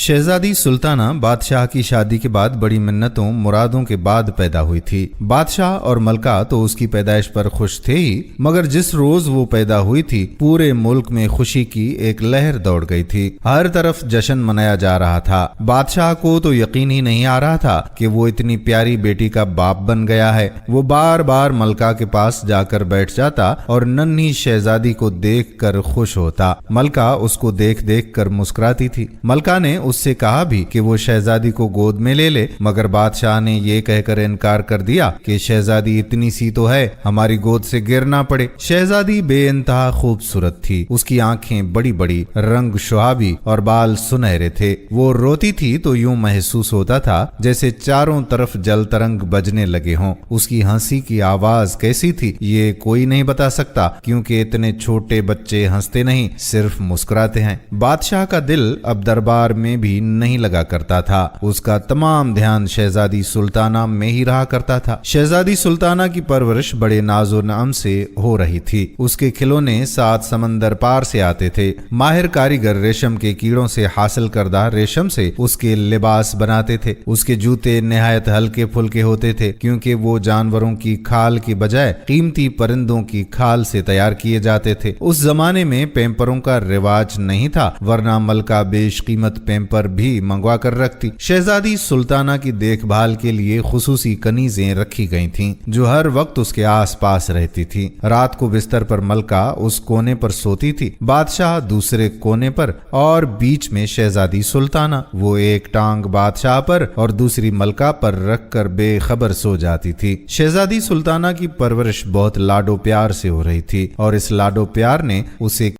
शहजादी सुल्ताना बादशाह की शादी के बाद बड़ी मिन्नतों मुरादों के बाद पैदा हुई थी। बादशाह और मलका तो उसकी पैदाइश पर खुश थे ही, मगर जिस रोज वो पैदा हुई थी पूरे मुल्क में खुशी की एक लहर दौड़ गई थी। हर तरफ जश्न मनाया जा रहा था। बादशाह को तो यकीन ही नहीं आ रहा था कि वो इतनी प्यारी बेटी का बाप बन गया है। वो बार बार मलका के पास जाकर बैठ जाता और नन्ही शहजादी को देख कर खुश होता। मलका उसको देख देख कर मुस्कुराती थी। मलका ने उससे कहा भी कि वो शहजादी को गोद में ले ले, मगर बादशाह ने ये कहकर इनकार कर दिया कि शहजादी इतनी सी तो है, हमारी गोद से गिर ना पड़े। शहजादी बेइंतहा खूबसूरत थी। उसकी आंखें बड़ी बड़ी, रंग शुहाबी और बाल सुनहरे थे। वो रोती थी तो यूं महसूस होता था जैसे चारों तरफ जल तरंग बजने लगे हों। उसकी हंसी की आवाज कैसी थी ये कोई नहीं बता सकता, क्योंकि इतने छोटे बच्चे हंसते नहीं, सिर्फ मुस्कुराते हैं। बादशाह का दिल अब दरबार में भी नहीं लगा करता था। उसका तमाम ध्यान शहजादी सुल्ताना में ही रहा करता था। शहजादी सुल्ताना की परवरिश बड़े नाजो नअम से हो रही थी। उसके खिलौने 7 समंदर पार से आते थे। माहिर कारीगर रेशम के कीड़ों से हासिल करदा रेशम से उसके लिबास बनाते थे। उसके जूते निहायत हल्के फुल्के होते थे, क्योंकि वो जानवरों की खाल की बजाय कीमती परिंदों की खाल से तैयार किए जाते थे। उस जमाने में पेम्परों का रिवाज नहीं था, वरना मलका बेशकीमत पेम्पर भी मंगवा कर रखती। शहजादी सुल्ताना की देखभाल के लिए खुसूसी कनीजें रखी गई थीं, जो हर वक्त उसके आस पास रहती थी। रात को बिस्तर पर मलका उस कोने पर सोती थी, बादशाह दूसरे कोने पर, और बीच में शहजादी सुल्ताना। वो एक टांग बादशाह पर और दूसरी मलका पर रखकर बेखबर सो जाती थी। शहजादी सुल्ताना की परवरिश बहुत लाडो प्यार से हो रही थी, और इस लाडो प्यार ने उसे